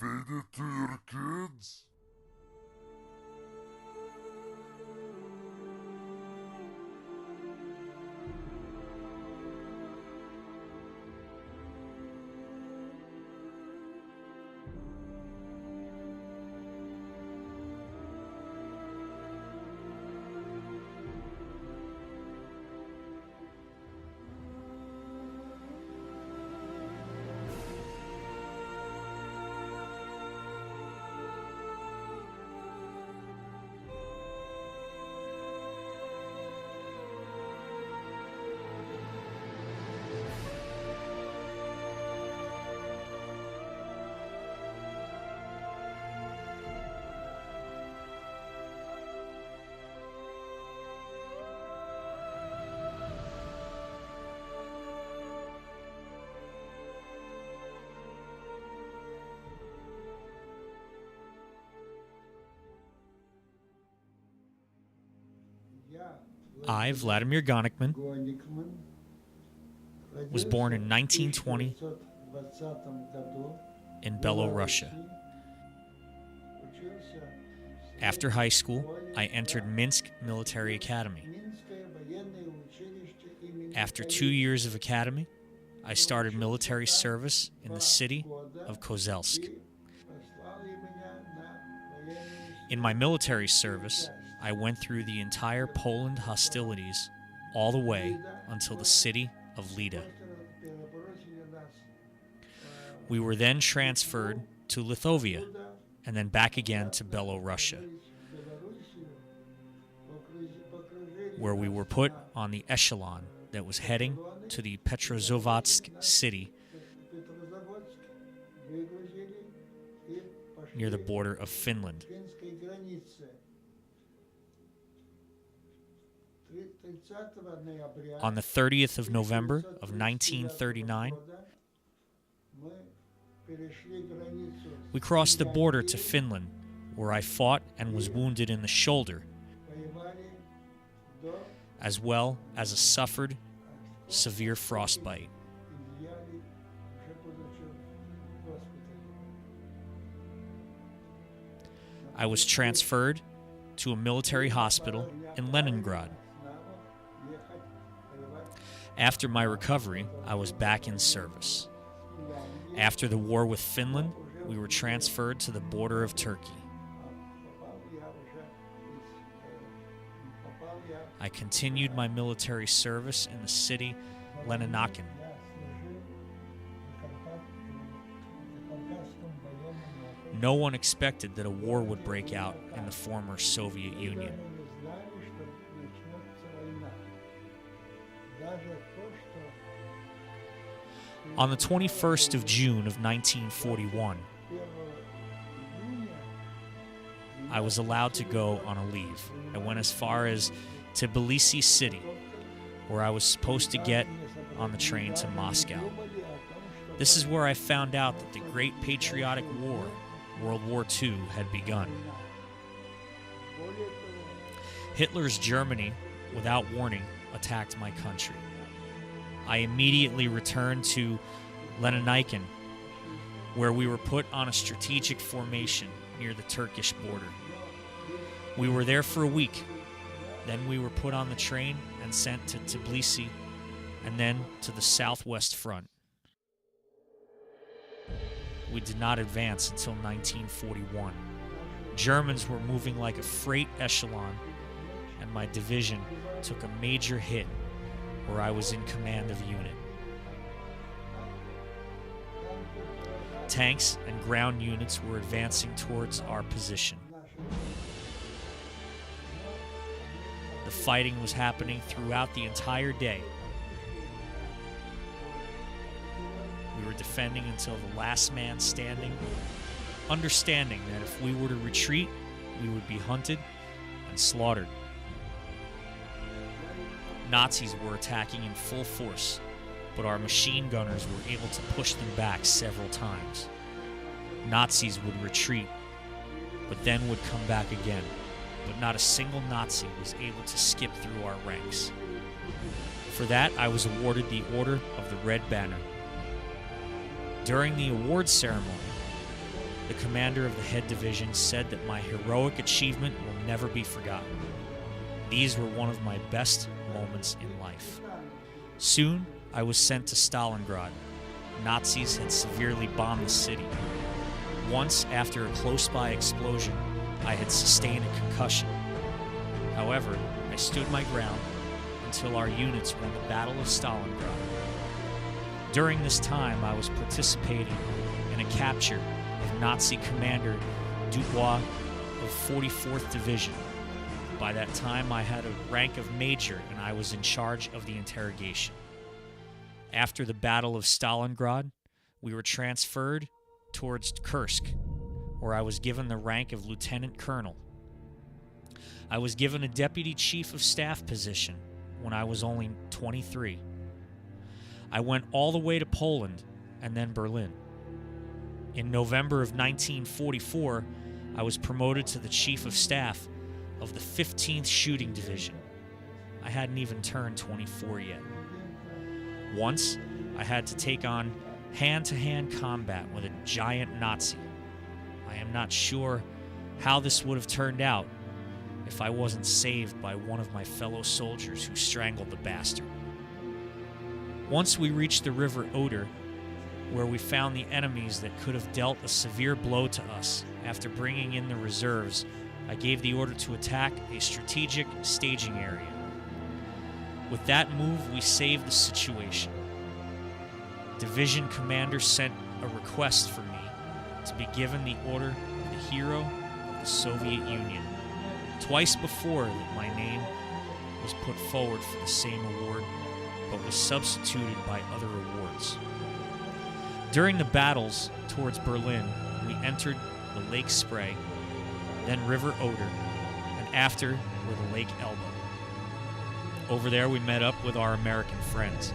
Feed it to your kids. I, Vladimir Gonikman, was born in 1920 in Belorussia. After high school, I entered Minsk Military Academy. After 2 years of academy, I started military service in the city of Kozelsk. In my military service, I went through the entire Poland hostilities all the way until the city of Lida. We were then transferred to Lithuania and then back again to Belorussia, where we were put on the echelon that was heading to the Petrozavodsk city near the border of Finland. On the 30th of November of 1939, we crossed the border to Finland, where I fought and was wounded in the shoulder, as well as suffered severe frostbite. I was transferred to a military hospital in Leningrad. After my recovery, I was back in service. After the war with Finland, we were transferred to the border of Turkey. I continued my military service in the city Leninaken. No one expected that a war would break out in the former Soviet Union. On the 21st of June of 1941, I was allowed to go on a leave. I went as far as Tbilisi city, where I was supposed to get on the train to Moscow. This is where I found out that the Great Patriotic War, World War II, had begun. Hitler's Germany, without warning, attacked my country. I immediately returned to Leninaken, where we were put on a strategic formation near the Turkish border. We were there for a week. Then we were put on the train and sent to Tbilisi and then to the Southwest Front. We did not advance until 1941. Germans were moving like a freight echelon, and my division took a major hit where I was in command of unit. Tanks and ground units were advancing towards our position. The fighting was happening throughout the entire day. We were defending until the last man standing, understanding that if we were to retreat, we would be hunted and slaughtered. Nazis were attacking in full force, but our machine gunners were able to push them back several times. Nazis would retreat, but then would come back again, but not a single Nazi was able to skip through our ranks. For that, I was awarded the Order of the Red Banner. During the award ceremony, the commander of the head division, said that my heroic achievement will never be forgotten. These were one of my best moments in life. Soon, I was sent to Stalingrad. Nazis had severely bombed the city. Once, after a close-by explosion, I had sustained a concussion. However, I stood my ground until our units won the Battle of Stalingrad. During this time, I was participating in a capture of Nazi commander Dubois of 44th Division. By that time, I had a rank of major and I was in charge of the interrogation. After the Battle of Stalingrad, we were transferred towards Kursk, where I was given the rank of lieutenant colonel. I was given a deputy chief of staff position when I was only 23. I went all the way to Poland and then Berlin. In November of 1944, I was promoted to the chief of staff of the 15th Shooting Division. I hadn't even turned 24 yet. Once, I had to take on hand-to-hand combat with a giant Nazi. I am not sure how this would have turned out if I wasn't saved by one of my fellow soldiers who strangled the bastard. Once we reached the River Oder, where we found the enemies that could have dealt a severe blow to us. After bringing in the reserves, I gave the order to attack a strategic staging area. With that move, we saved the situation. Division commander sent a request for me to be given the order of the Hero of the Soviet Union. Twice before that my name was put forward for the same award, but was substituted by other awards. During the battles towards Berlin, we entered the Lake Spree, then River Oder, and after were the Lake Elbe. Over there we met up with our American friends.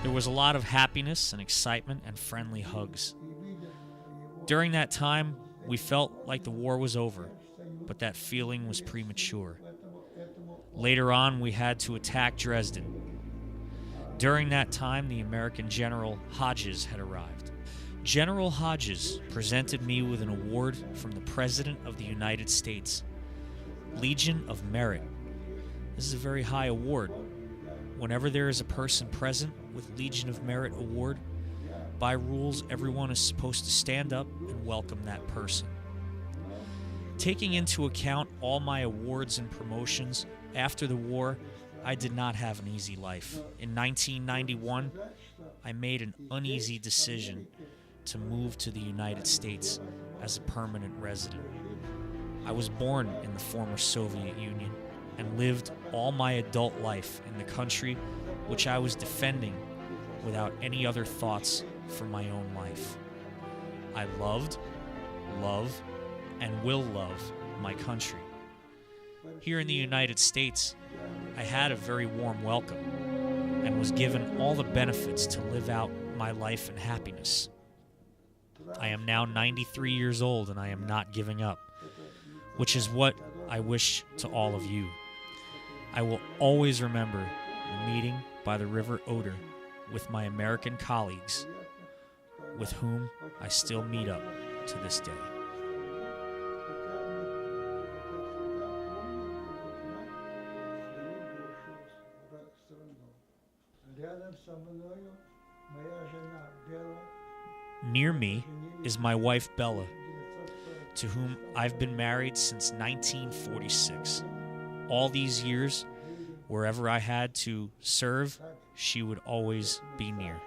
There was a lot of happiness and excitement and friendly hugs. During that time, we felt like the war was over, but that feeling was premature. Later on, we had to attack Dresden. During that time, the American General Hodges had arrived. General Hodges presented me with an award from the President of the United States, Legion of Merit. This is a very high award. Whenever there is a person present with Legion of Merit award, by rules, everyone is supposed to stand up and welcome that person. Taking into account all my awards and promotions, after the war, I did not have an easy life. In 1991, I made an uneasy decision to move to the United States as a permanent resident. I was born in the former Soviet Union and lived all my adult life in the country which I was defending without any other thoughts for my own life. I loved, love, and will love my country. Here in the United States, I had a very warm welcome and was given all the benefits to live out my life in happiness. I am now 93 years old and I am not giving up, which is what I wish to all of you. I will always remember the meeting by the River Oder with my American colleagues, with whom I still meet up to this day. Near me is my wife Bella, to whom I've been married since 1946. All these years, wherever I had to serve, she would always be near.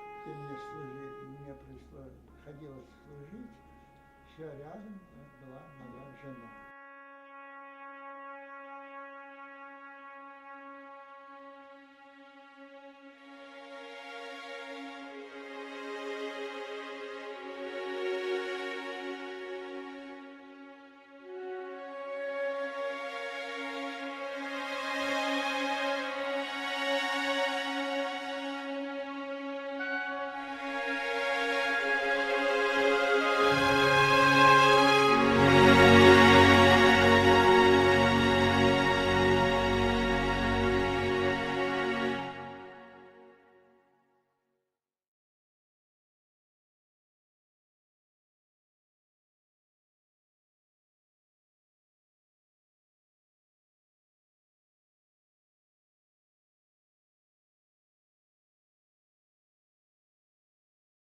Все рядом была моя жена.